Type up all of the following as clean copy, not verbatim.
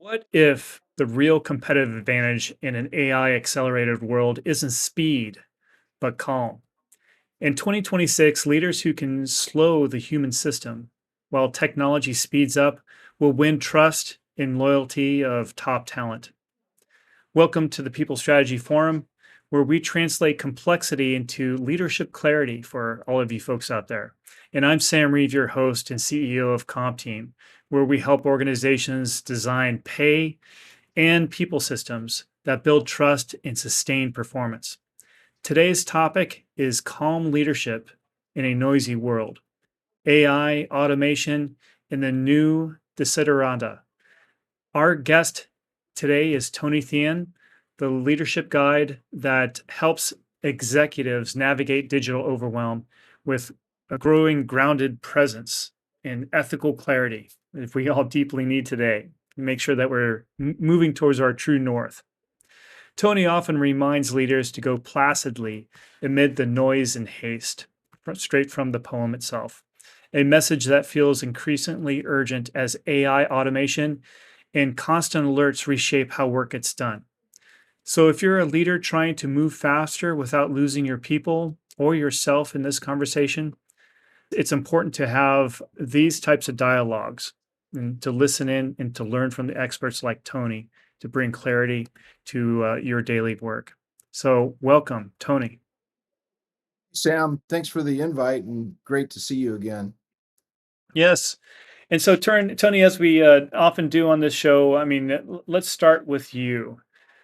What if the real competitive advantage in an AI accelerated world isn't speed, but calm? In 2026, leaders who can slow the human system while technology speeds up will win trust and loyalty of top talent. Welcome to the People Strategy Forum, where we translate complexity into leadership clarity for all of you folks out there. And I'm Sam Reeve, your host and CEO of CompTeam, where we help organizations design pay and people systems that build trust and sustain performance. Today's topic is calm leadership in a noisy world, AI, automation, and the new Desiderata. Our guest today is Tony Thelen, the leadership guide that helps executives navigate digital overwhelm with a growing grounded presence and ethical clarity, if we all deeply need today. Make sure that we're moving towards our true north. Tony often reminds leaders to go placidly amid the noise and haste, straight from the poem itself. A message that feels increasingly urgent as AI automation and constant alerts reshape how work gets done. So, if you're a leader trying to move faster without losing your people or yourself in this conversation, it's important to have these types of dialogues and to listen in and to learn from the experts like Tony to bring clarity to your daily work. So, welcome, Tony. Sam, thanks for the invite and great to see you again. Yes. And so, Tony, as we often do on this show, let's start with you.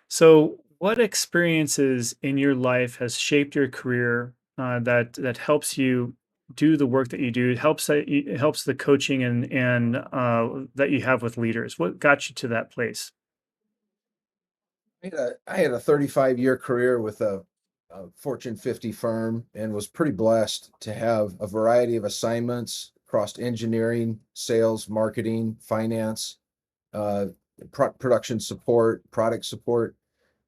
So, what experiences in your life has shaped your career that helps you do the work that you do? It helps the coaching and that you have with leaders. What got you to that place? I had a 35-year career with a Fortune 50 firm and was pretty blessed to have a variety of assignments across engineering, sales, marketing, finance, uh, production support, product support.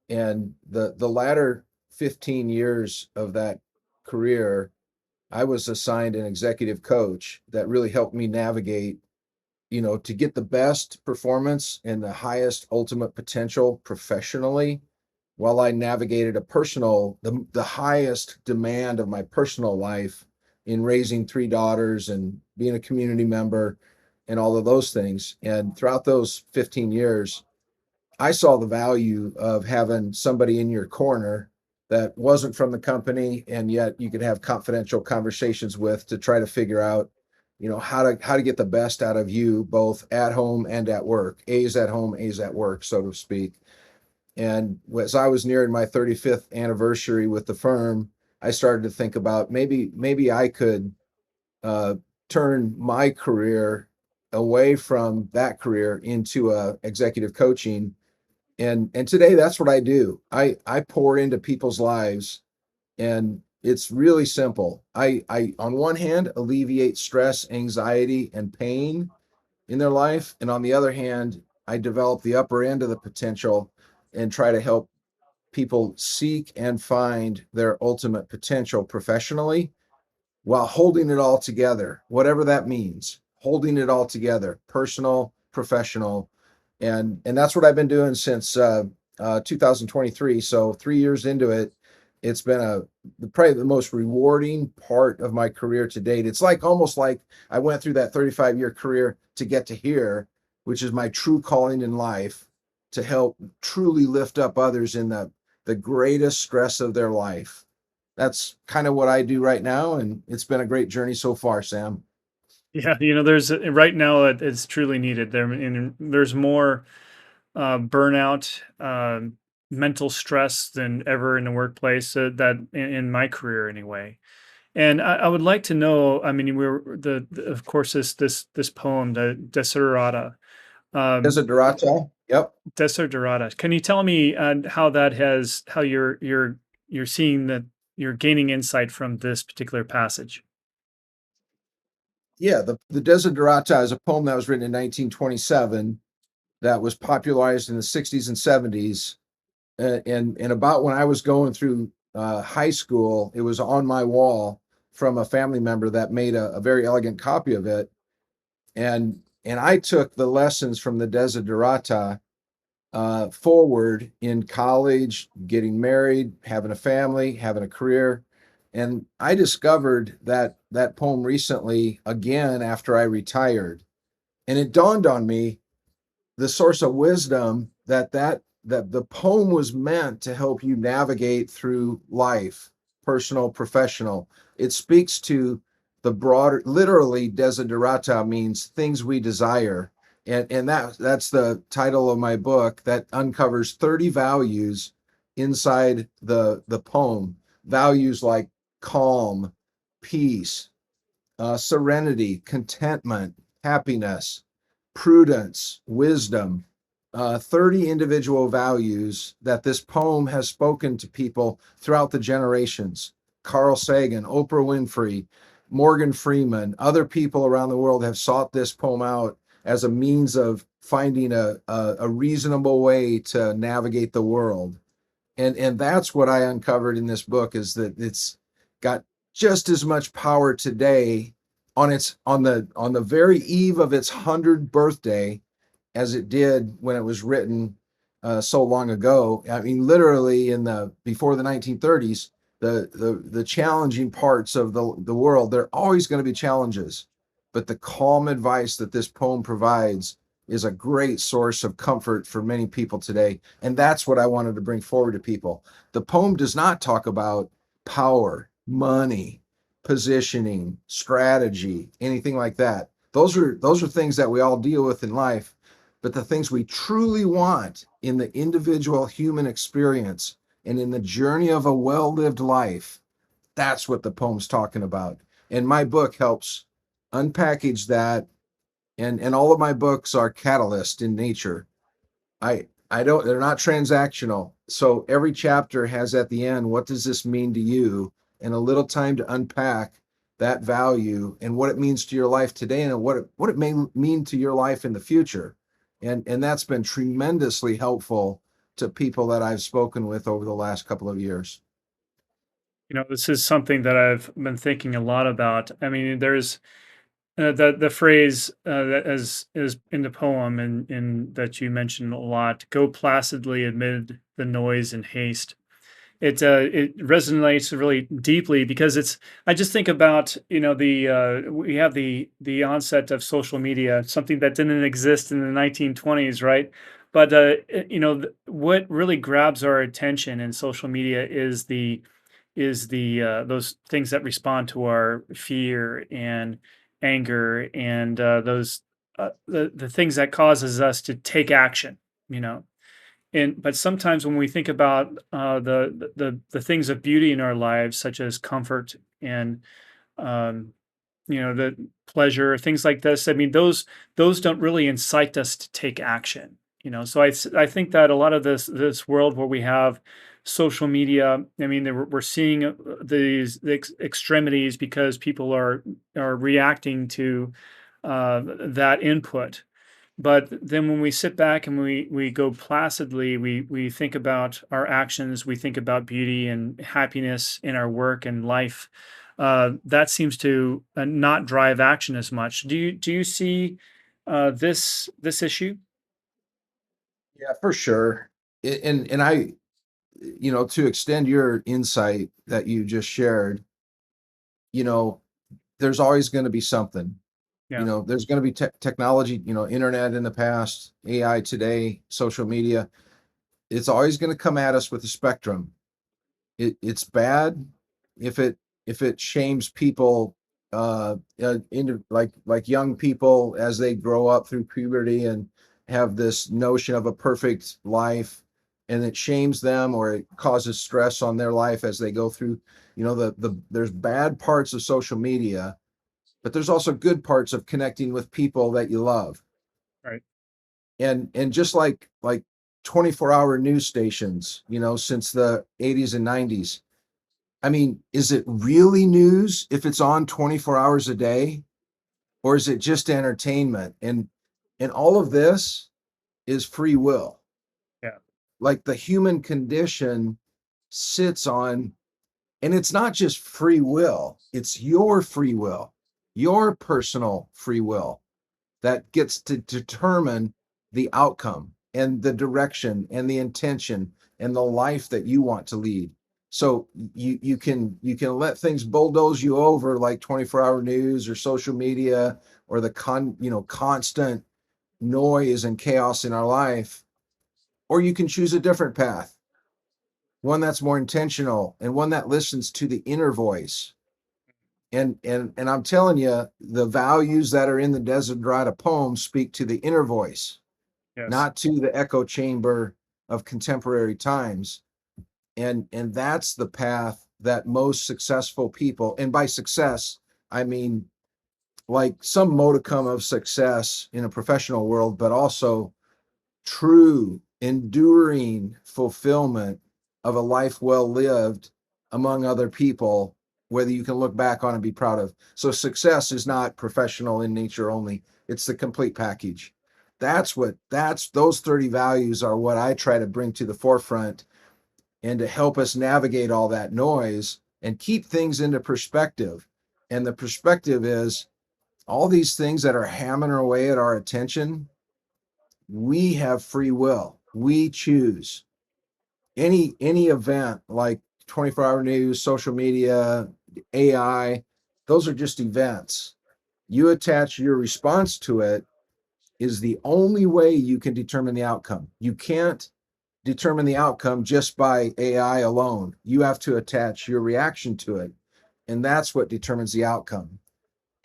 And the latter 15 years of that career, I was assigned an executive coach that really helped me navigate, to get the best performance and the highest ultimate potential professionally while I navigated the highest demand of my personal life in raising three daughters and being a community member and all of those things. And throughout those 15 years, I saw the value of having somebody in your corner that wasn't from the company and yet you could have confidential conversations with to try to figure out, how to get the best out of you both at home and at work. A's at home, A's at work, so to speak. And as I was nearing my 35th anniversary with the firm, I started to think about maybe I could uh, turn my career away from that career into executive coaching. And today that's what I do. I pour into people's lives, and it's really simple. I on one hand alleviate stress, anxiety, and pain in their life, and on the other hand, I develop the upper end of the potential and try to help people seek and find their ultimate potential professionally while holding it all together, whatever that means, holding it all together, personal, professional. And that's what I've been doing since 2023. So 3 years into it, it's been probably the most rewarding part of my career to date. It's like almost like I went through that 35-year career to get to here, which is my true calling in life, to help truly lift up others in the greatest stress of their life. That's kind of what I do right now, and it's been a great journey so far, Sam. Yeah, there's right now it's truly needed. There's more burnout, mental stress than ever in the workplace. That in my career anyway. And I would like to know. I mean, of course this poem, the Desiderata, um, Desiderata. Yep. Desiderata. Can you tell me how you're seeing that you're gaining insight from this particular passage? Yeah, the Desiderata is a poem that was written in 1927 that was popularized in the 60s and 70s. And about when I was going through high school, it was on my wall from a family member that made a very elegant copy of it. And And I took the lessons from the Desiderata forward in college, getting married, having a family, having a career. And I discovered that poem recently again after I retired. And it dawned on me the source of wisdom that the poem was meant to help you navigate through life, personal, professional. It speaks to the broader, literally desiderata means things we desire. And that's the title of my book that uncovers 30 values inside the poem. Values like calm, peace, serenity, contentment, happiness, prudence, wisdom, 30 individual values that this poem has spoken to people throughout the generations. Carl Sagan, Oprah Winfrey, Morgan Freeman, other people around the world have sought this poem out as a means of finding a reasonable way to navigate the world. And that's what I uncovered in this book is that it's got just as much power today on the very eve of its 100th birthday as it did when it was written so long ago. I mean, literally in the before the 1930s, the challenging parts of the world, there are always going to be challenges, but the calm advice that this poem provides is a great source of comfort for many people today. And that's what I wanted to bring forward to people. The poem does not talk about power, money, positioning, strategy, anything like that. Those are things that we all deal with in life, but the things we truly want in the individual human experience and in the journey of a well-lived life, that's what the poem's talking about. And my book helps unpackage that. And all of my books are catalyst in nature. I don't, they're not transactional. So every chapter has at the end, what does this mean to you? And a little time to unpack that value and what it means to your life today and what it may mean to your life in the future. And that's been tremendously helpful to people that I've spoken with over the last couple of years. This is something that I've been thinking a lot about. I mean, there's the phrase that is in the poem and that you mentioned a lot. Go placidly amid the noise and haste. It resonates really deeply because it's. I just think about the we have the onset of social media, something that didn't exist in the 1920s, right? But what really grabs our attention in social media is the those things that respond to our fear and anger and those the things that causes us to take action. You know, and but sometimes when we think about the things of beauty in our lives, such as comfort and um, the pleasure, things like this. I mean, those don't really incite us to take action. So I think that a lot of this world where we have social media, I mean, we're seeing these extremities because people are reacting to that input. But then when we sit back and we go placidly, we think about our actions, we think about beauty and happiness in our work and life. That seems to not drive action as much. Do you see this issue? Yeah, for sure. And I, to extend your insight that you just shared, you know, there's always going to be something. Yeah, There's going to be technology, internet in the past, AI today, social media. It's always going to come at us with a spectrum. It's bad if it shames people into like young people as they grow up through puberty and have this notion of a perfect life, and it shames them or it causes stress on their life as they go through. There's bad parts of social media, but there's also good parts of connecting with people that you love. right. And just like 24-hour news stations, since the 80s and 90s. I mean, is it really news if it's on 24 hours a day, or is it just entertainment? And all of this is free will. Yeah, Like the human condition sits on, and it's not just free will, it's your free will, your personal free will. that gets to determine the outcome and the direction and the intention and the life that you want to lead. So you can let things bulldoze you over like 24-hour news or social media or the constant noise and chaos in our life, or you can choose a different path, one that's more intentional and one that listens to the inner voice. And I'm telling you, the values that are in the Desiderata poem speak to the inner voice, Yes. not to the echo chamber of contemporary times. And that's the path that most successful people, and by success, I mean like some modicum of success in a professional world, but also true, enduring fulfillment of a life well lived among other people, whether you can look back on and be proud of. So success is not professional in nature only, it's the complete package. That's those 30 values are what I try to bring to the forefront and to help us navigate all that noise and keep things into perspective. And the perspective is all these things that are hammering away at our attention, we have free will. We choose any event like 24-hour news, social media, AI. Those are just events. You attach your response to it is the only way you can determine the outcome. You can't determine the outcome just by AI alone. You have to attach your reaction to it, and that's what determines the outcome.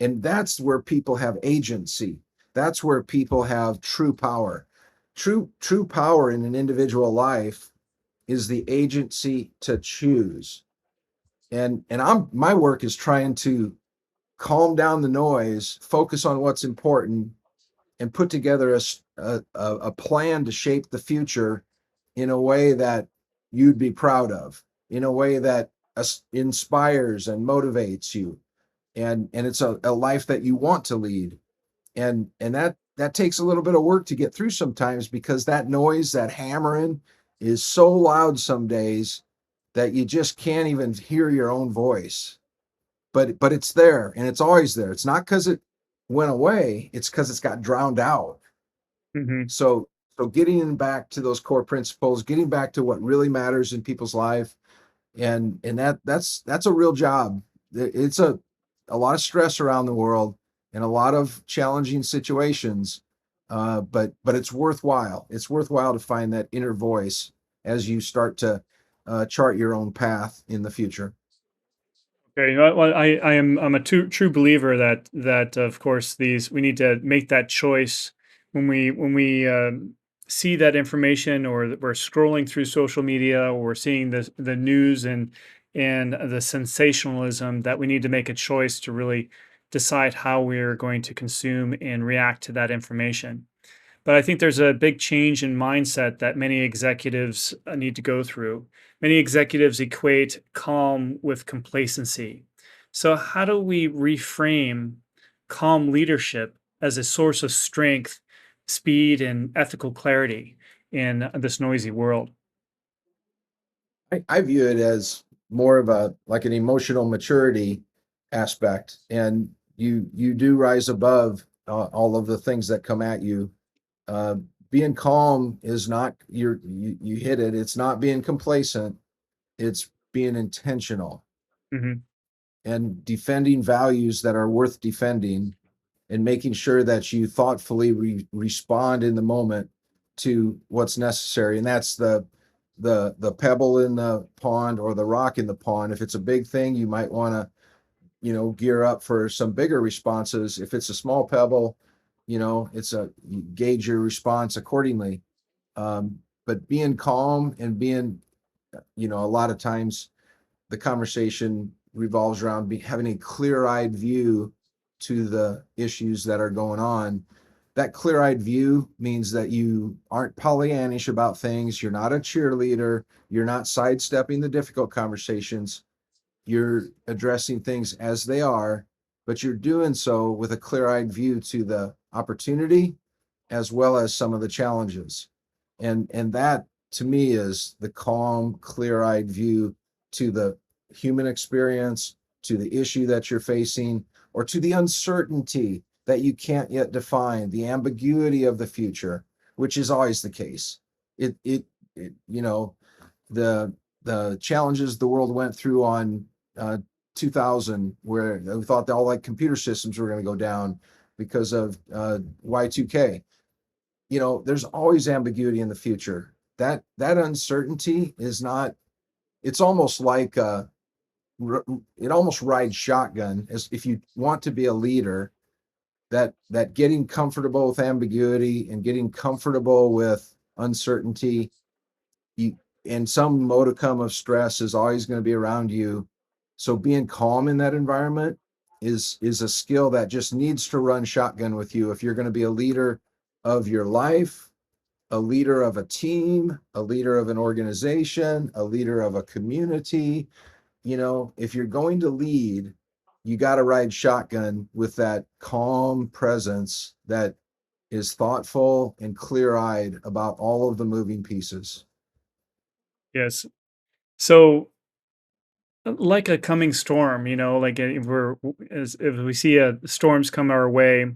And that's where people have agency. That's where people have true power. True power in an individual life is the agency to choose. And I'm my work is trying to calm down the noise, focus on what's important, and put together a plan to shape the future in a way that you'd be proud of, in a way that inspires and motivates you, and it's a life that you want to lead. And that takes a little bit of work to get through sometimes, because that noise, that hammering, is so loud some days that you just can't even hear your own voice. But it's there, and it's always there. It's not because it went away, it's because it's got drowned out. Hmm. So getting back to those core principles, getting back to what really matters in people's life, and that's a real job. It's a lot of stress around the world and a lot of challenging situations, but it's worthwhile. It's worthwhile to find that inner voice as you start to chart your own path in the future. Okay, well, I'm a true believer that of course these we need to make that choice when we see that information, or that we're scrolling through social media, or we're seeing the news and the sensationalism, that we need to make a choice to really decide how we're going to consume and react to that information. But I think there's a big change in mindset that many executives need to go through. Many executives equate calm with complacency. So, how do we reframe calm leadership as a source of strength, speed, and ethical clarity in this noisy world? I view it as more of a like an emotional maturity aspect, and you do rise above all of the things that come at you. uh, Being calm is not you hit it. It's not being complacent. It's being intentional Hmm. and defending values that are worth defending, and making sure that you thoughtfully respond in the moment to what's necessary. And that's the pebble in the pond or the rock in the pond. If it's a big thing, you might want to gear up for some bigger responses. If it's a small pebble, it's a you gauge your response accordingly. But being calm and being, a lot of times the conversation revolves around having a clear-eyed view to the issues that are going on. That clear-eyed view means that you aren't Pollyannish about things. You're not a cheerleader. You're not sidestepping the difficult conversations. You're addressing things as they are, but you're doing so with a clear-eyed view to the opportunity as well as some of the challenges. And that to me is the calm, clear-eyed view to the human experience, to the issue that you're facing, or to the uncertainty. that you can't yet define, the ambiguity of the future, which is always the case. It you know, the challenges the world went through on 2000, where we thought that all like computer systems were going to go down because of Y2K. There's always ambiguity in the future. That uncertainty is not. It's almost like it almost rides shotgun. As if you want to be a leader, that getting comfortable with ambiguity and getting comfortable with uncertainty, you and some modicum of stress is always going to be around you. So being calm in that environment is a skill that just needs to run shotgun with you if you're going to be a leader of your life, a leader of a team, a leader of an organization, a leader of a community. If you're going to lead, you got to ride shotgun with that calm presence that is thoughtful and clear-eyed about all of the moving pieces. Yes. So, like a coming storm, like if we see storms come our way,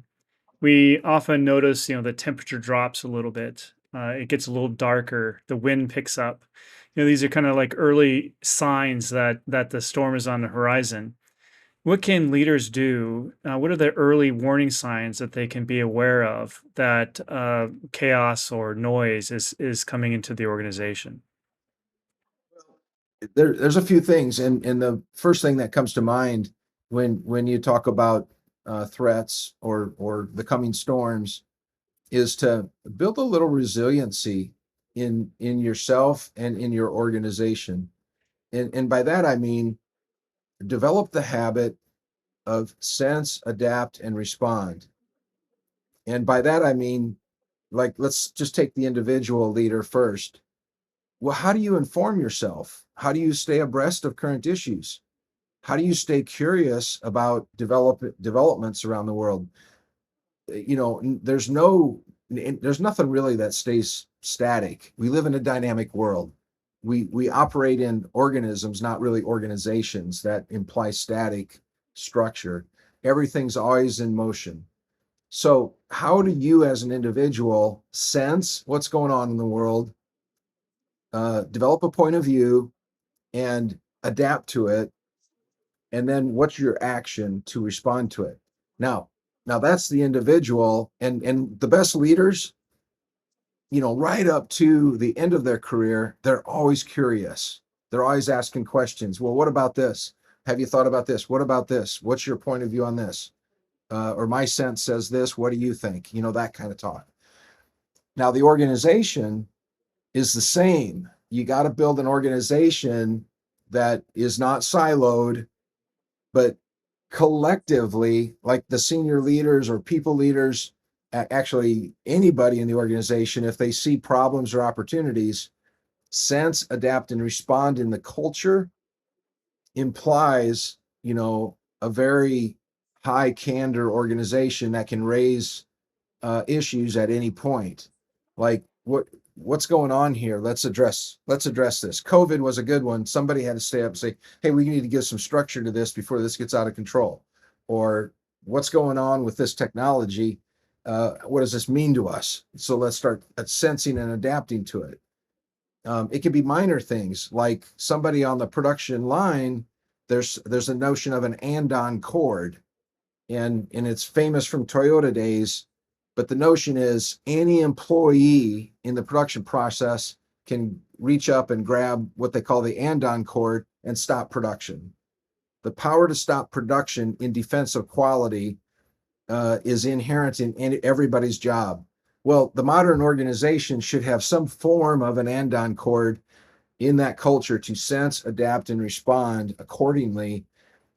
we often notice, the temperature drops a little bit. It gets a little darker. The wind picks up. These are kind of like early signs that the storm is on the horizon. What can leaders do? What are the early warning signs that they can be aware of that chaos or noise is coming into the organization? There's a few things, and the first thing that comes to mind when you talk about threats or the coming storms is to build a little resiliency in yourself and in your organization. And by that I mean develop the habit of sense, adapt, and respond. And by that I mean, like, let's just take the individual leader first. Well, how do you inform yourself? How do you stay abreast of current issues? How do you stay curious about developments around the world? There's nothing really that stays static. We live in a dynamic world. We operate in organisms, not really organizations that imply static structure. Everything's always in motion. So how do you as an individual sense what's going on in the world, develop a point of view, and adapt to it? And then what's your action to respond to it? Now, that's the individual, and the best leaders, right up to the end of their career, they're always curious. They're always asking questions. Well, what about this? Have you thought about this? What about this? What's your point of view on this? Or my sense says this. What do you think? That kind of talk. Now, the organization is the same. You got to build an organization that is not siloed, but collectively, like the senior leaders or people leaders, actually anybody in the organization, if they see problems or opportunities, sense, adapt, and respond in the culture implies, a very high candor organization that can raise issues at any point. Like, what's going on here? Let's address this. COVID was a good one. Somebody had to stay up and say, hey, we need to give some structure to this before this gets out of control. Or what's going on with this technology? What does this mean to us? So let's start sensing and adapting to it. It can be minor things like somebody on the production line. There's a notion of an andon cord, and it's famous from Toyota days. But the notion is any employee in the production process can reach up and grab what they call the andon cord and stop production. The power to stop production in defense of quality is inherent in everybody's job. Well, the modern organization should have some form of an andon cord in that culture to sense, adapt, and respond accordingly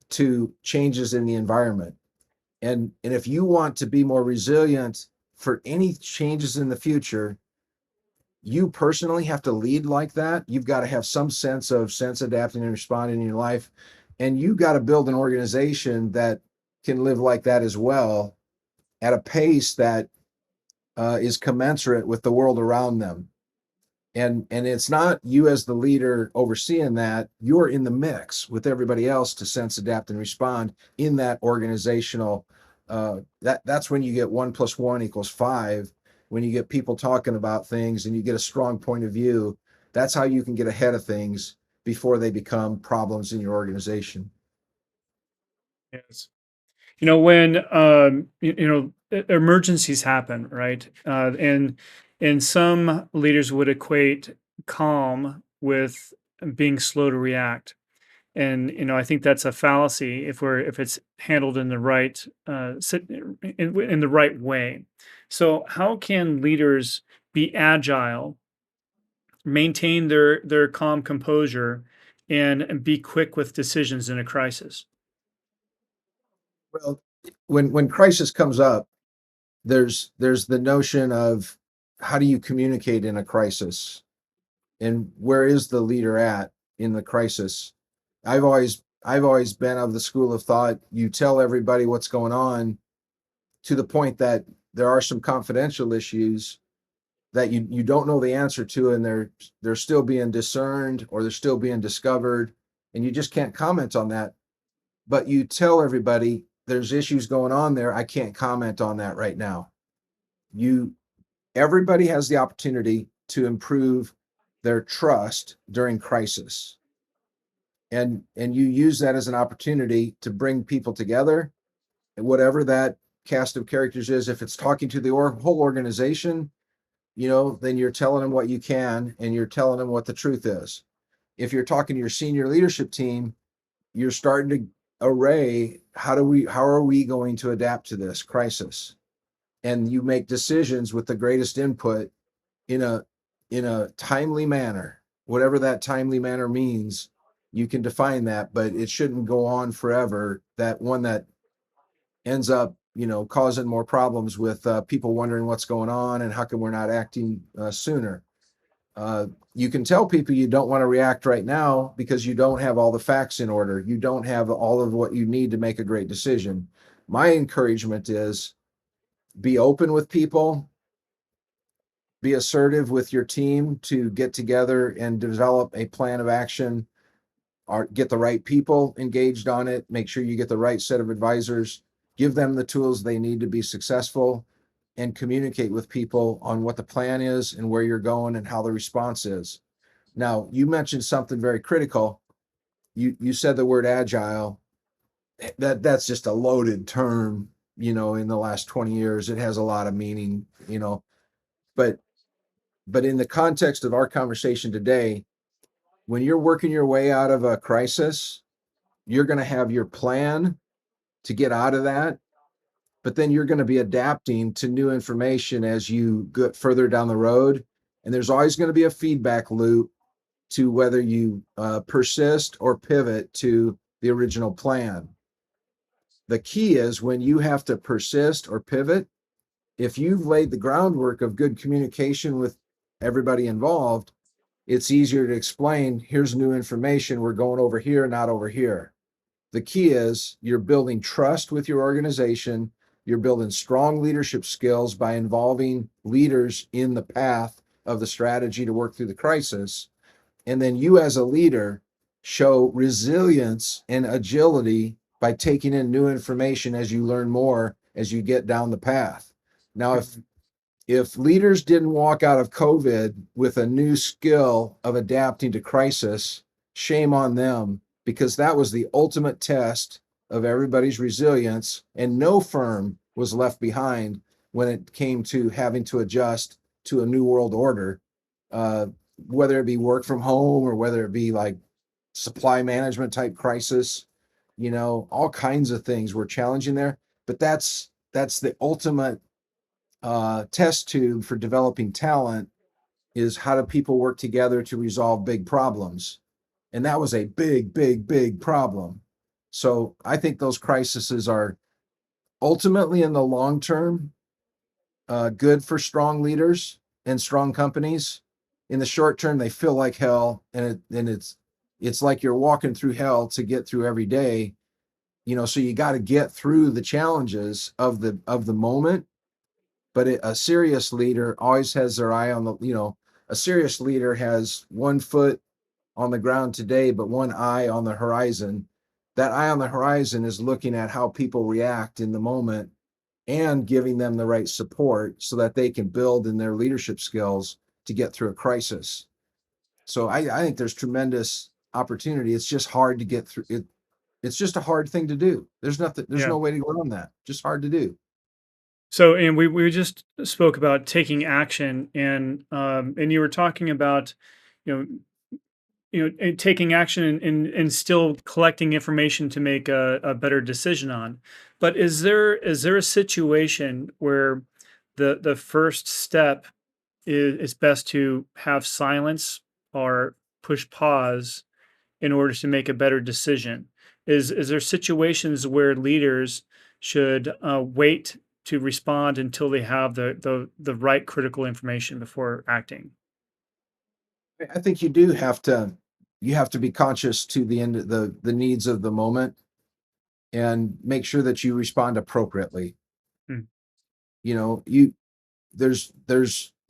to changes in the environment. And if you want to be more resilient for any changes in the future, you personally have to lead like that. You've got to have some sense of adapting, and responding in your life. And you've got to build an organization that can live like that as well at a pace that is commensurate with the world around them. And it's not you as the leader overseeing that. You're in the mix with everybody else to sense, adapt, and respond in that organizational That's when you get 1 + 1 = 5. When you get people talking about things and you get a strong point of view, that's how you can get ahead of things before they become problems in your organization. Yes. When emergencies happen, right? And some leaders would equate calm with being slow to react. And I think that's a fallacy if it's handled in the right in the right way. So how can leaders be agile, maintain their calm composure, and be quick with decisions in a crisis? Well, when crisis comes up, there's the notion of how do you communicate in a crisis, and where is the leader at in the crisis? I've always been of the school of thought, you tell everybody what's going on to the point that there are some confidential issues that you don't know the answer to, and they're still being discerned or they're still being discovered, and you just can't comment on that. But you tell everybody there's issues going on there. I can't comment on that right now. You Everybody has the opportunity to improve their trust during crisis. And you use that as an opportunity to bring people together, and whatever that cast of characters is. If it's talking to the whole organization, then you're telling them what you can and you're telling them what the truth is. If you're talking to your senior leadership team, you're starting to array how are we going to adapt to this crisis? And you make decisions with the greatest input in a timely manner. Whatever that timely manner means, you can define that, but it shouldn't go on forever. That one that ends up, causing more problems with people wondering what's going on and how come we're not acting sooner. You can tell people you don't want to react right now because you don't have all the facts in order. You don't have all of what you need to make a great decision. My encouragement is be open with people, be assertive with your team to get together and develop a plan of action, or get the right people engaged on it. Make sure you get the right set of advisors, give them the tools they need to be successful, and communicate with people on what the plan is and where you're going and how the response is. Now, you mentioned something very critical. You said the word agile. That's just a loaded term, in the last 20 years. It has a lot of meaning, but in the context of our conversation today, when you're working your way out of a crisis, you're going to have your plan to get out of that, but then you're going to be adapting to new information as you get further down the road. And there's always going to be a feedback loop to whether you persist or pivot to the original plan. The key is when you have to persist or pivot, if you've laid the groundwork of good communication with everybody involved, it's easier to explain, here's new information, we're going over here, not over here. The key is you're building trust with your organization. You're building strong leadership skills by involving leaders in the path of the strategy to work through the crisis. And then you as a leader show resilience and agility by taking in new information as you learn more as you get down the path. Now, if leaders didn't walk out of COVID with a new skill of adapting to crisis, shame on them, because that was the ultimate test of everybody's resilience, and no firm was left behind when it came to having to adjust to a new world order, whether it be work from home or whether it be like supply management type crisis. All kinds of things were challenging there, but that's the ultimate test tube for developing talent, is how do people work together to resolve big problems? And that was a big, big, big problem. So I think those crises are ultimately in the long term good for strong leaders and strong companies. In the short term, they feel like hell, and it's like you're walking through hell to get through every day. So you got to get through the challenges of the moment. But a serious leader always has their eye on a serious leader has one foot on the ground today, but one eye on the horizon. That eye on the horizon is looking at how people react in the moment and giving them the right support so that they can build in their leadership skills to get through a crisis. So I think there's tremendous opportunity. It's just hard to get through it. It's just a hard thing to do. There's Yeah. no way to go around that. Just hard to do. So, and we just spoke about taking action, and you were talking about, you know, taking action and still collecting information to make a better decision on. But is there a situation where the first step is best to have silence or push pause in order to make a better decision? Is there situations where leaders should wait to respond until they have the right critical information before acting? I think you have to be conscious to the end the needs of the moment and make sure that you respond appropriately. Mm. You know, you there's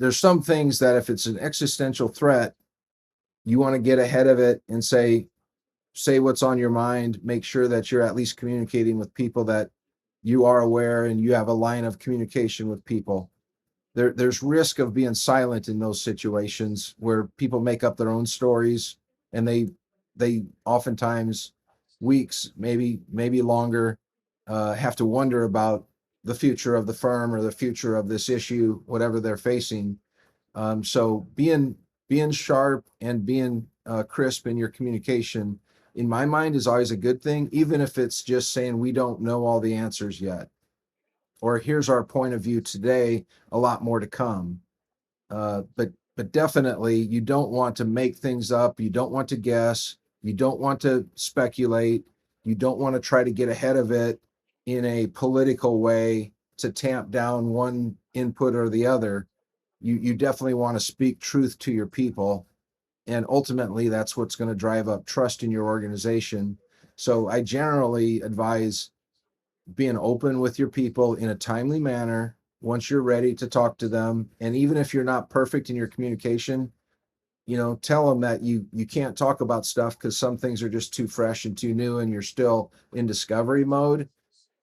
some things that if it's an existential threat, you want to get ahead of it and say what's on your mind, make sure that you're at least communicating with people that you are aware and you have a line of communication with people. There's risk of being silent in those situations where people make up their own stories and they oftentimes weeks, maybe longer, have to wonder about the future of the firm or the future of this issue, whatever they're facing. So being sharp and being crisp in your communication, in my mind, is always a good thing, even if it's just saying we don't know all the answers yet, or here's our point of view today, a lot more to come. But definitely, you don't want to make things up. You don't want to guess. You don't want to speculate. You don't want to try to get ahead of it in a political way to tamp down one input or the other. You definitely want to speak truth to your people, and ultimately, that's what's going to drive up trust in your organization. So I generally advise being open with your people in a timely manner once you're ready to talk to them. And even if you're not perfect in your communication, tell them that you can't talk about stuff because some things are just too fresh and too new and you're still in discovery mode.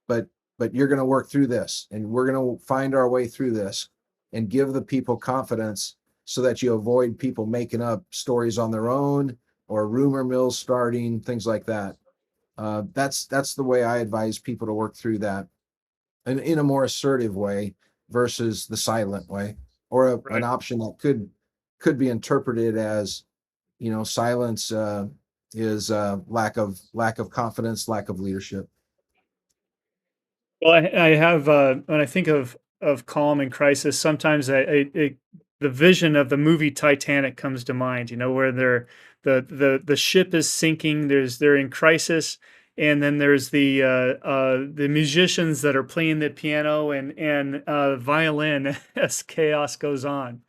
But you're going to work through this and we're going to find our way through this, and give the people confidence so that you avoid people making up stories on their own or rumor mills starting, things like that. That's the way I advise people to work through that, and in a more assertive way versus the silent way, or an Right. option that could be interpreted as, silence is lack of confidence, lack of leadership. Well, I have when I think of calm and crisis, sometimes the vision of the movie Titanic comes to mind. Where the ship is sinking. They're in crisis, and then there's the musicians that are playing the piano and violin as chaos goes on.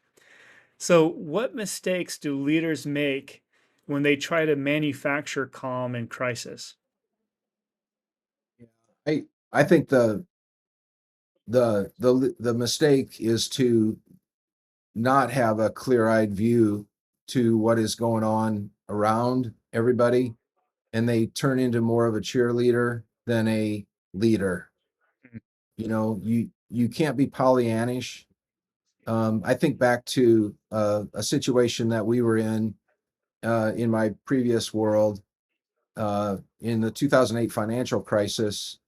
So, what mistakes do leaders make when they try to manufacture calm in crisis? I think the mistake is to not have a clear-eyed view to what is going on around everybody, and they turn into more of a cheerleader than a leader. Mm. You can't be Pollyannish. I think back to a situation that we were in my previous world, in the 2008 financial crisis,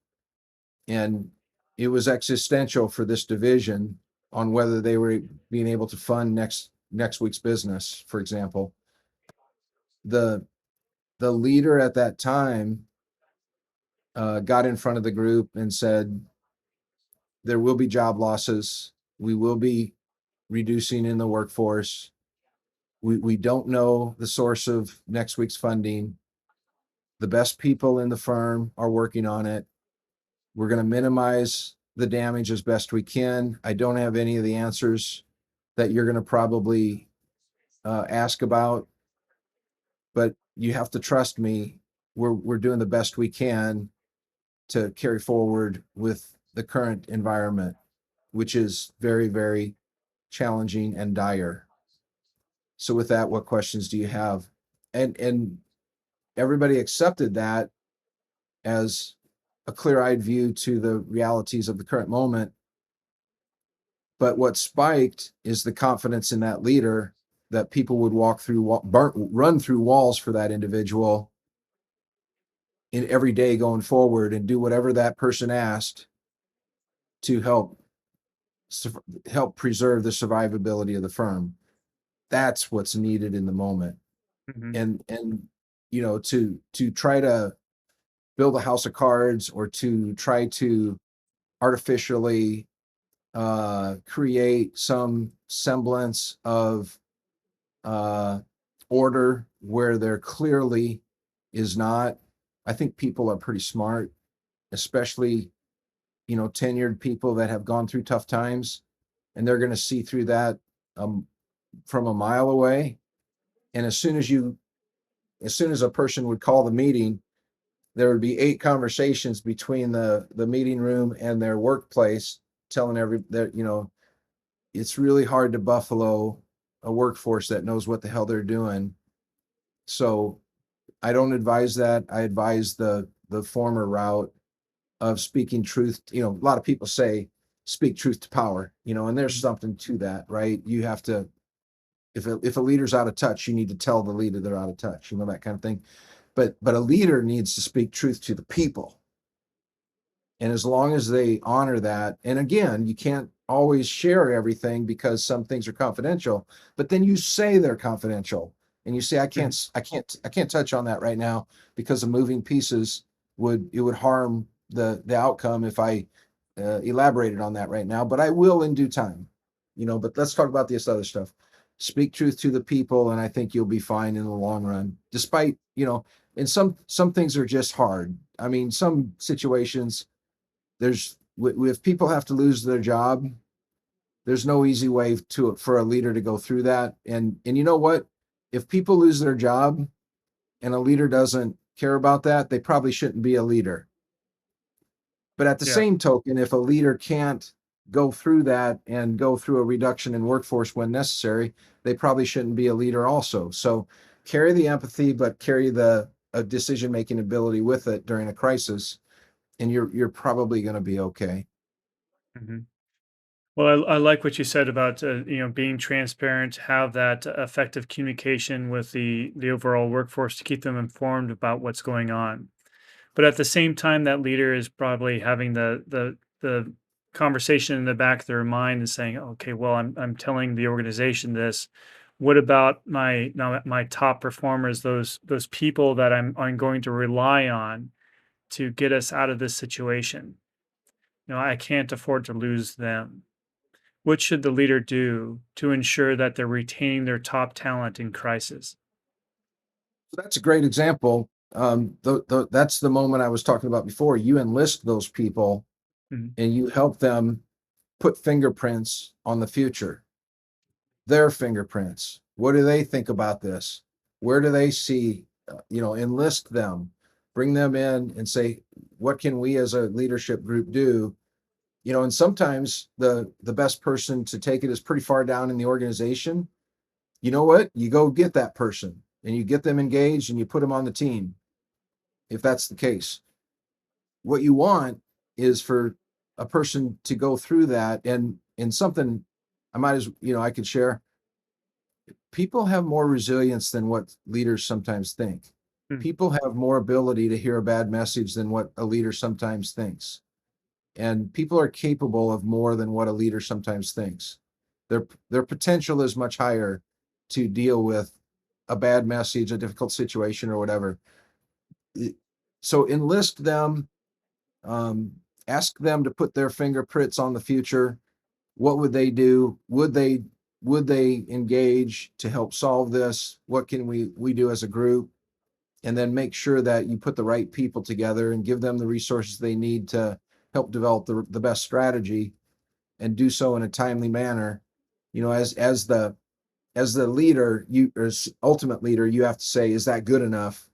and it was existential for this division on whether they were being able to fund next week's business, for example. The the leader at that time got in front of the group and said, there will be job losses. We will be reducing in the workforce. We don't know the source of next week's funding. The best people in the firm are working on it. We're going to minimize the damage as best we can. I don't have any of the answers that you're going to probably ask about, but you have to trust me. We're doing the best we can to carry forward with the current environment, which is very, very challenging and dire. So with that, what questions do you have? And everybody accepted that as a clear-eyed view to the realities of the current moment. But what spiked is the confidence in that leader, that people would run through walls for that individual in every day going forward and do whatever that person asked to help preserve the survivability of the firm. That's what's needed in the moment. Hmm. And to try to build a house of cards, or to try to artificially create some semblance of order where there clearly is not. I think people are pretty smart, especially tenured people that have gone through tough times, and they're going to see through that um, from a mile away. And as soon as a person would call the meeting, there would be 8 conversations between the meeting room and their workplace, telling that it's really hard to buffalo a workforce that knows what the hell they're doing. So I don't advise that. I advise the former route of speaking truth. A lot of people say speak truth to power, and there's something to that, right? You have to, if a leader's out of touch, you need to tell the leader they're out of touch, that kind of thing. But a leader needs to speak truth to the people. And as long as they honor that, and again, you can't always share everything because some things are confidential, but then you say they're confidential, and you say, I can't touch on that right now because the moving pieces would harm the outcome if I elaborated on that right now, but I will in due time. But let's talk about this other stuff. Speak truth to the people, and I think you'll be fine in the long run, despite, and some things are just hard. I mean, some situations, if people have to lose their job, there's no easy way for a leader to go through that. And you know what? If people lose their job and a leader doesn't care about that, they probably shouldn't be a leader. But at the Yeah. same token, if a leader can't go through that and go through a reduction in workforce when necessary, they probably shouldn't be a leader also. So carry the empathy, but carry the decision-making ability with it during a crisis, and you're probably going to be okay. Hmm. Well, I like what you said about being transparent, have that effective communication with the overall workforce to keep them informed about what's going on. But at the same time, that leader is probably having the conversation in the back of their mind and saying, "Okay, well, I'm telling the organization this. What about my top performers, those people that I'm going to rely on to get us out of this situation? I can't afford to lose them." What should the leader do to ensure that they're retaining their top talent in crisis? So that's a great example. That's the moment I was talking about before. You enlist those people Mhm. and you help them put fingerprints on the future, their fingerprints. What do they think about this? Where do they see, enlist them, bring them in and say, what can we as a leadership group do? And sometimes the best person to take it is pretty far down in the organization. You know what? You go get that person and you get them engaged and you put them on the team, if that's the case. What you want is for a person to go through that, and something I could share. People have more resilience than what leaders sometimes think. Mm. People have more ability to hear a bad message than what a leader sometimes thinks. And people are capable of more than what a leader sometimes thinks. Their potential is much higher to deal with a bad message, a difficult situation, or whatever. So enlist them, um, ask them to put their fingerprints on the future. What would they do? Would they engage to help solve this? What can we do as a group? And then make sure that you put the right people together and give them the resources they need to help develop the best strategy, and do so in a timely manner. As the leader, as ultimate leader, you have to say, is that good enough?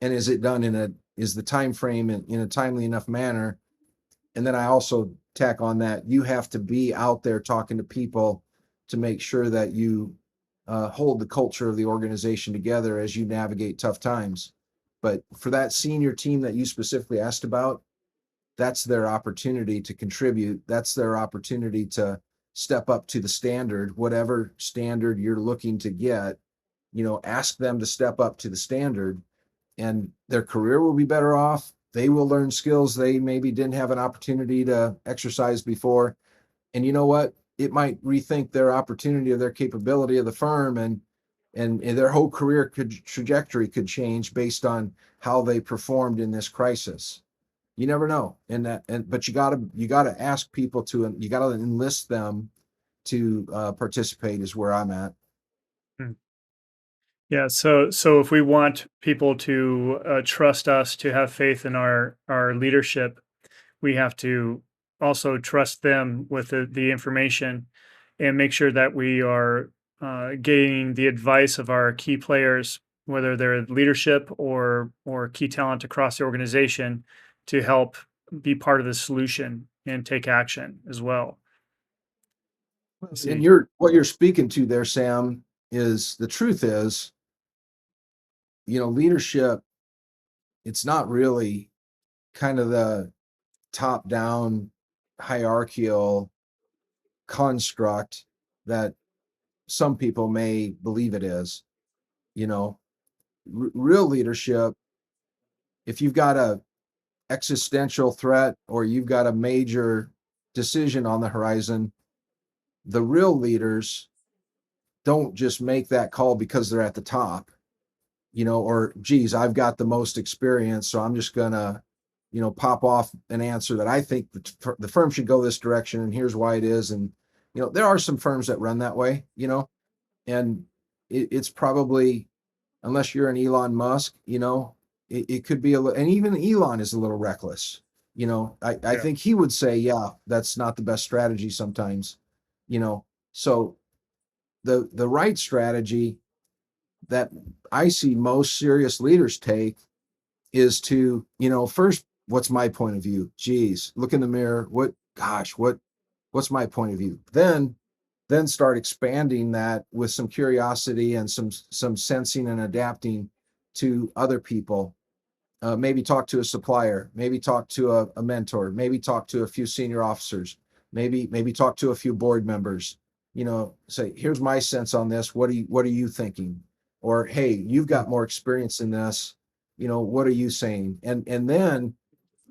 And is the time frame in a timely enough manner? And then I also tack on that you have to be out there talking to people to make sure that you hold the culture of the organization together as you navigate tough times. But for that senior team that you specifically asked about, that's their opportunity to contribute. That's their opportunity to step up to the standard, whatever standard you're looking to get. Ask them to step up to the standard, and their career will be better off. They will learn skills they maybe didn't have an opportunity to exercise before. And you know what? It might rethink their opportunity, of their capability of the firm, and their whole career trajectory could change based on how they performed in this crisis. You never know. But you gotta ask people to, you gotta enlist them to participate, is where I'm at. Mm. Yeah, so if we want people to trust us, to have faith in our leadership, we have to also trust them with the information and make sure that we are gaining the advice of our key players, whether they're leadership or key talent across the organization, to help be part of the solution and take action as well. Let's And see. what you're speaking to there, Sam, is the truth is, leadership, it's not really kind of the top down hierarchical construct that some people may believe it is. You know, Real leadership, if you've got a existential threat or you've got a major decision on the horizon, the real leaders don't just make that call because they're at the top, or geez, I've got the most experience, so I'm just gonna, pop off an answer that I think the firm should go this direction, and here's why it is. And there are some firms that run that way, and it's probably, unless you're an Elon Musk, it could be and even Elon is a little reckless. I Yeah. think he would say, yeah, that's not the best strategy sometimes, you know. So the right strategy that I see most serious leaders take is to, first, what's my point of view? Geez, look in the mirror. What's my point of view? Then start expanding that with some curiosity and some sensing and adapting to other people. Maybe talk to a supplier, maybe talk to a mentor, maybe talk to a few senior officers, maybe talk to a few board members. Say, here's my sense on this. What are you thinking? Or hey, you've Mm. got more experience in this. What are you saying? And then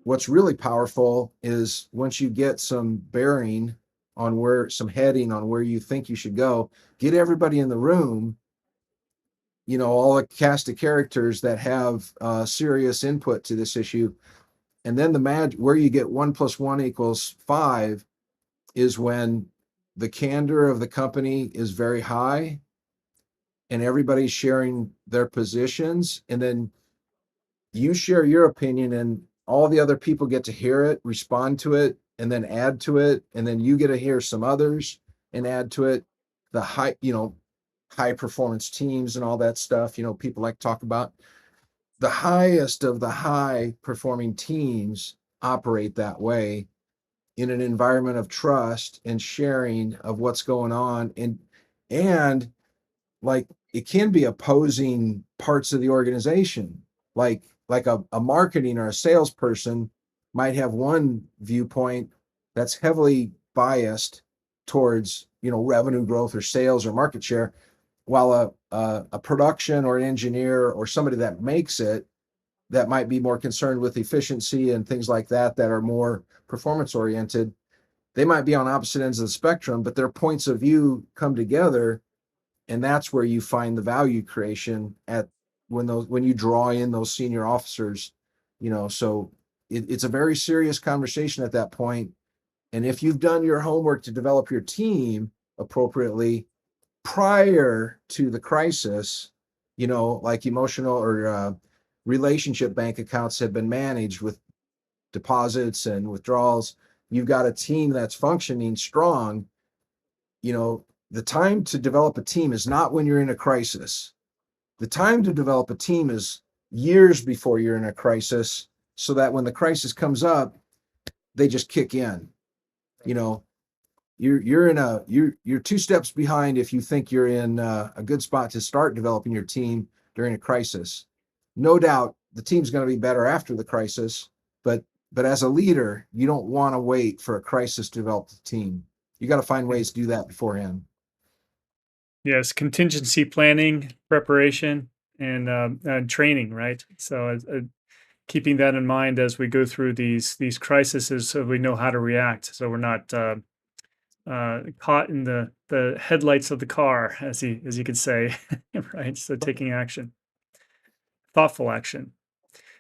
what's really powerful is, once you get some bearing on some heading on where you think you should go, get everybody in the room, all the cast of characters that have serious input to this issue. And then where you get 1+1=5 is when the candor of the company is very high and everybody's sharing their positions. And then you share your opinion and all the other people get to hear it, respond to it, and then add to it. And then you get to hear some others and add to it. The high performance teams and all that stuff, people like to talk about. The highest of the high performing teams operate that way, in an environment of trust and sharing of what's going on. And like, it can be opposing parts of the organization, like a marketing or a salesperson might have one viewpoint that's heavily biased towards, revenue growth or sales or market share, while a production or an engineer or somebody that makes it, that might be more concerned with efficiency and things like that, that are more performance oriented, they might be on opposite ends of the spectrum, but their points of view come together. And that's where you find the value creation, when you draw in those senior officers. So it's a very serious conversation at that point. And if you've done your homework to develop your team appropriately prior to the crisis, like emotional or relationship bank accounts have been managed with deposits and withdrawals, you've got a team that's functioning strong. The time to develop a team is not when you're in a crisis. The time to develop a team is years before you're in a crisis, so that when the crisis comes up, they just kick in. You know, you're 2 steps behind if you think you're in a good spot to start developing your team during a crisis. No doubt the team's going to be better after the crisis, but But as a leader, you don't want to wait for a crisis to develop the team. You got to find Mm. ways to do that beforehand. Yes, contingency planning, preparation, and training, right? So keeping that in mind as we go through these crises, so we know how to react, so we're not caught in the headlights of the car, as you could say, right? So taking action, thoughtful action.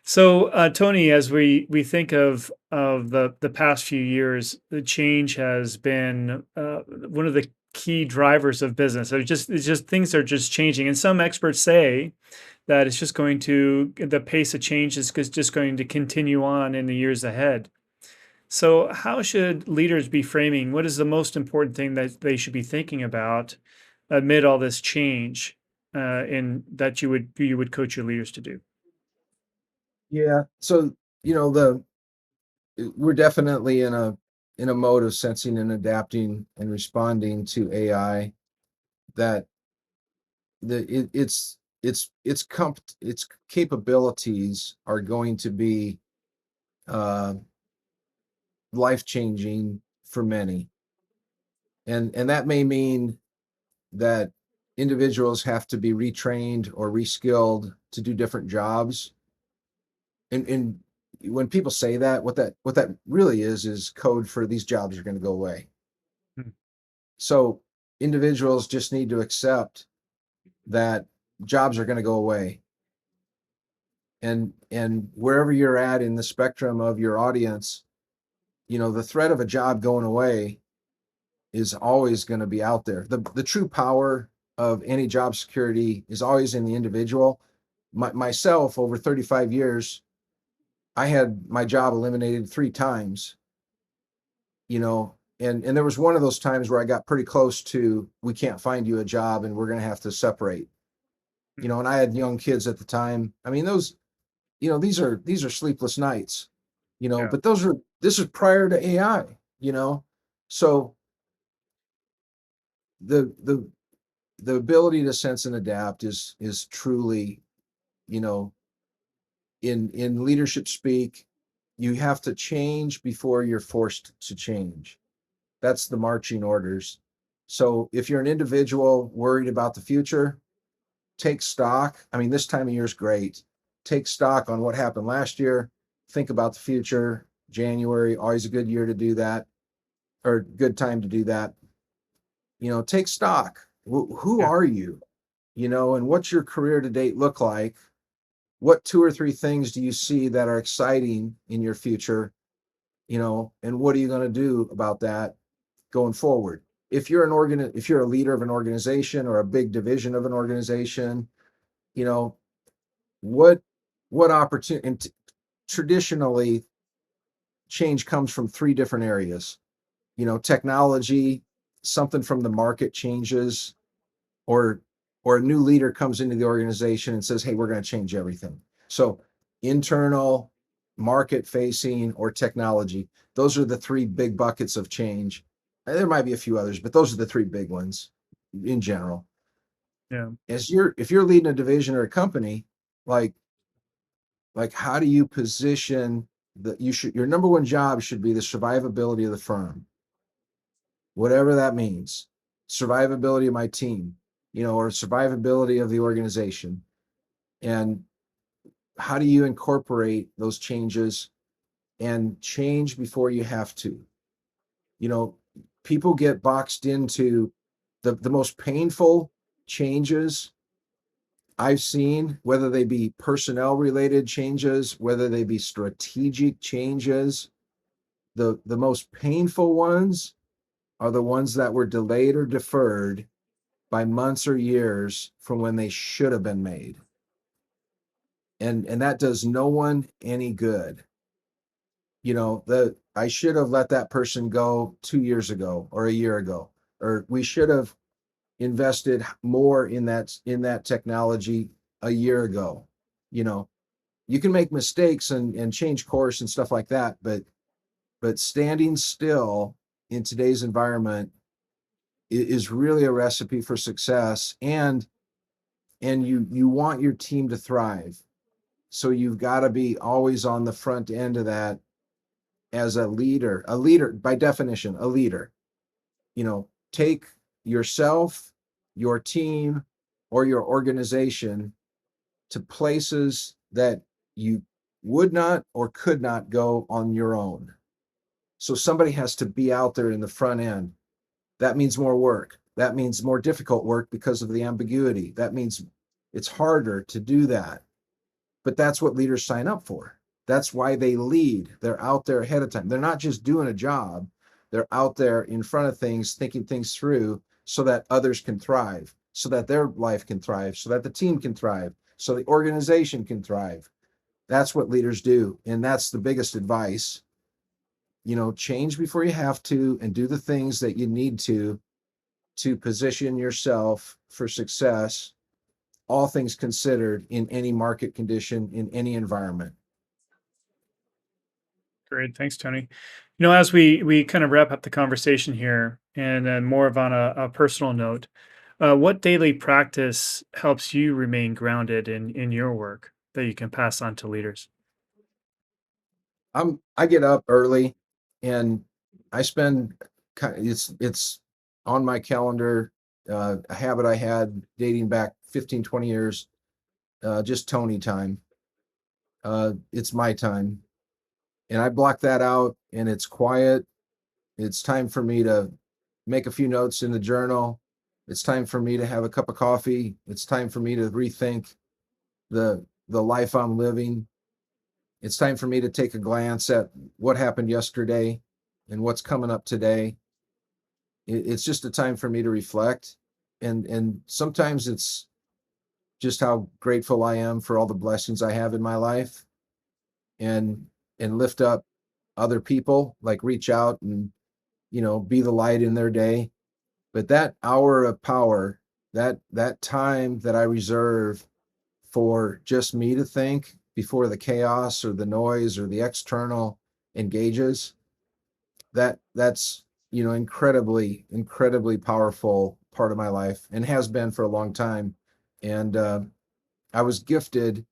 So, Tony, as we think of the past few years, the change has been one of the key drivers of business. It's just things are just changing, and some experts say that it's just going to the pace of change is just going to continue on in the years ahead. So, how should leaders be framing? What is the most important thing that they should be thinking about amid all this change, in that you would coach your leaders to do? Yeah. So, you know, the we're definitely in a mode of sensing and adapting and responding to AI that its capabilities are going to be uh, life changing for many, and that may mean that individuals have to be retrained or reskilled to do different jobs. And when people say that, what that really is code for these jobs are going to go away. Mm. So individuals just need to accept that jobs are going to go away. And wherever you're at in the spectrum of your audience, you know, the threat of a job going away is always going to be out there. The true power of any job security is always in the individual. Myself, over 35 years, I had my job eliminated 3 times, you know, and there was one of those times where I got pretty close to, we can't find you a job and we're going to have to separate, you Mm. know, and I had young kids at the time. I mean, those, you know, these are sleepless nights, you know, Yeah. but this is prior to AI, you know. So the the the ability to sense and adapt is truly, you know, in leadership speak, you have to change before you're forced to change. That's the marching orders. So if you're an individual worried about the future, take stock. I mean, this time of year is great. Take stock on what happened last year. Think about the future. January, always a good year to do that, or good time to do that. You know, take stock. Who Yeah. are you? You know, and what's your career to date look like? What 2 or 3 things do you see that are exciting in your future? You know, and what are you going to do about that going forward? If you're a leader of an organization or a big division of an organization, you know, what opportunity, and traditionally change comes from 3 different areas. You know, technology, something from the market changes, or a new leader comes into the organization and says, hey, we're going to change everything. So internal, market facing, or technology, those are the 3 big buckets of change. And there might be a few others, but those are the 3 big ones in general. Yeah. If you're leading a division or a company, like how do you position your number one job should be the survivability of the firm, whatever that means. Survivability of my team, you know, or survivability of the organization. And how do you incorporate those changes and change before you have to? You know, people get boxed into the most painful changes I've seen, whether they be personnel related changes, whether they be strategic changes. The most painful ones are the ones that were delayed or deferred by months or years from when they should have been made. And that does no one any good. You know, I should have let that person go 2 years ago or a year ago, or we should have invested more in that technology a year ago. You know, you can make mistakes and change course and stuff like that, but standing still in today's environment is really a recipe for success. And you want your team to thrive, so you've got to be always on the front end of that, as a leader by definition, a leader, take yourself, your team, or your organization to places that you would not or could not go on your own. So somebody has to be out there in the front end. That means more work. That means more difficult work because of the ambiguity. That means it's harder to do that. But that's what leaders sign up for. That's why they lead. They're out there ahead of time. They're not just doing a job, they're out there in front of things, thinking things through so that others can thrive, so that their life can thrive, so that the team can thrive, so the organization can thrive. That's what leaders do. And that's the biggest advice. Change before you have to and do the things that you need to position yourself for success, all things considered, in any market condition, in any environment. Great. Thanks, Tony. As we kind of wrap up the conversation here, and then more of on a personal note, what daily practice helps you remain grounded in your work that you can pass on to leaders? I get up early and I spend it's on my calendar, a habit I had dating back 15, 20 years, just Tony time. It's my time. And I block that out and it's quiet. It's time for me to make a few notes in the journal. It's time for me to have a cup of coffee. It's time for me to rethink the life I'm living. It's time for me to take a glance at what happened yesterday and what's coming up today. It's just a time for me to reflect. And sometimes it's just how grateful I am for all the blessings I have in my life, and lift up other people, like reach out and, be the light in their day. But that hour of power, that time that I reserve for just me to think before the chaos or the noise or the external engages, that's incredibly powerful part of my life, and has been for a long time. And I was gifted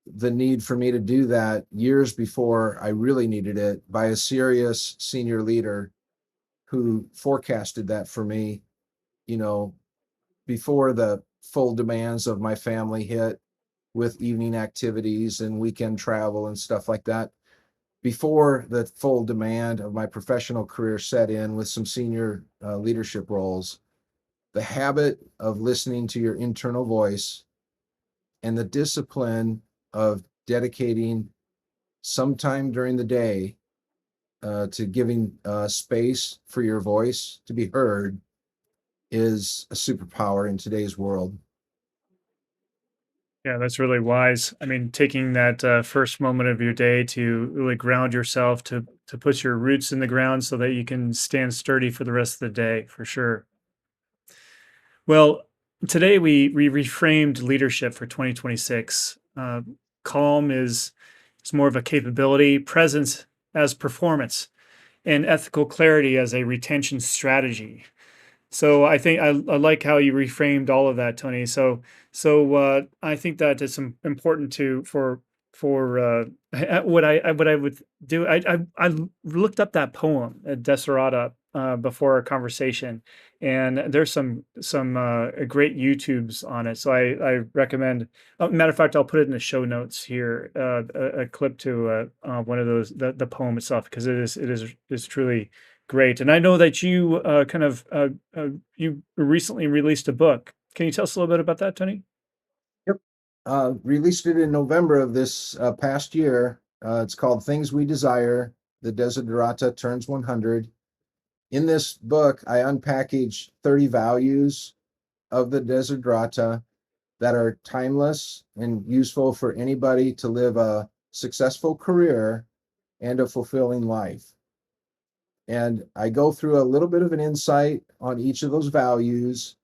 the need for me to do that years before I really needed it, by a serious senior leader who forecasted that for me, you know before the full demands of my family hit, with evening activities and weekend travel and stuff like that. Before the full demand of my professional career set in with some senior leadership roles, the habit of listening to your internal voice and the discipline of dedicating some time during the day to giving space for your voice to be heard is a superpower in today's world. Yeah, that's really wise. I mean, taking that first moment of your day to really ground yourself, to put your roots in the ground so that you can stand sturdy for the rest of the day, for sure. Well, today we reframed leadership for 2026. Calm is more of a capability, presence as performance, and ethical clarity as a retention strategy. So I think I like how you reframed all of that, Tony. So I think that is important to for what I would do. I looked up that poem, Desiderata, before our conversation, and there's some great YouTubes on it. So I recommend. Matter of fact, I'll put it in the show notes here, a clip to one of those, the poem itself, because it is truly great. And I know that you you recently released a book. Can you tell us a little bit about that, Tony? Yep. Released it in November of this past year. It's called Things We Desire, The Desiderata Turns 100. In this book, I unpackage 30 values of the Desiderata that are timeless and useful for anybody to live a successful career and a fulfilling life. And I go through a little bit of an insight on each of those values.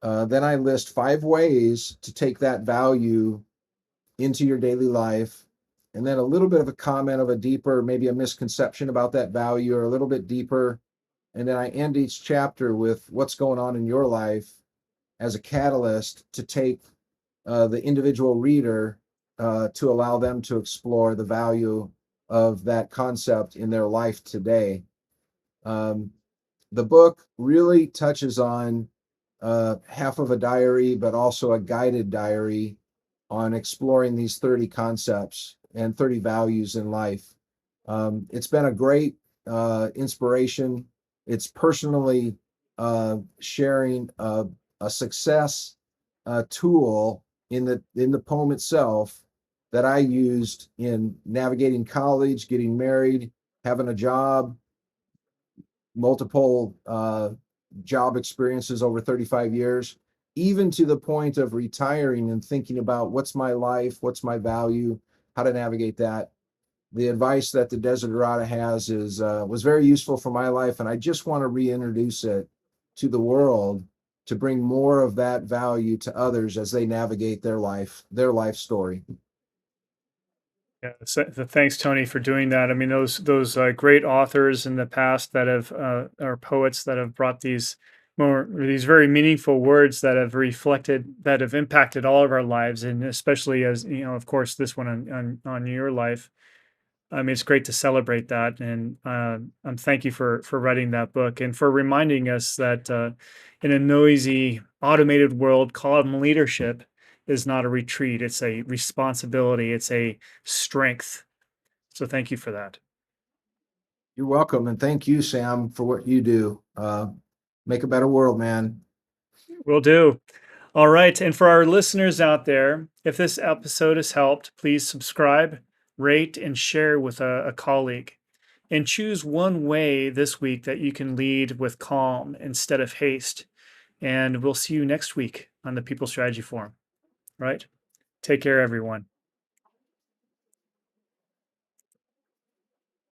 Then I list 5 ways to take that value into your daily life. And then a little bit of a comment of a deeper, maybe a misconception about that value, or a little bit deeper. And then I end each chapter with what's going on in your life as a catalyst to take the individual reader to allow them to explore the value of that concept in their life today. Um, the book really touches on half of a diary, but also a guided diary on exploring these 30 concepts and 30 values in life. It's been a great inspiration. It's personally sharing a success tool in the poem itself that I used in navigating college, getting married, having a job, multiple job experiences over 35 years, even to the point of retiring and thinking about what's my life, what's my value, how to navigate that. The advice that the Desiderata has is was very useful for my life, and I just want to reintroduce it to the world to bring more of that value to others as they navigate their life story. Yeah, so thanks, Tony, for doing that. I mean, those great authors in the past that have or poets that have brought these very meaningful words that have reflected, that have impacted all of our lives, and especially, as you know, of course, this one on your life. I mean, it's great to celebrate that, and thank you for writing that book and for reminding us that in a noisy, automated world, calm leadership is not a retreat; it's a responsibility, it's a strength. So, thank you for that. You're welcome, and thank you, Sam, for what you do. Make a better world, man. Will do. All right, and for our listeners out there, if this episode has helped, please subscribe, rate, and share with a colleague. And choose one way this week that you can lead with calm instead of haste. And we'll see you next week on the People Strategy Forum. Right? Take care, everyone.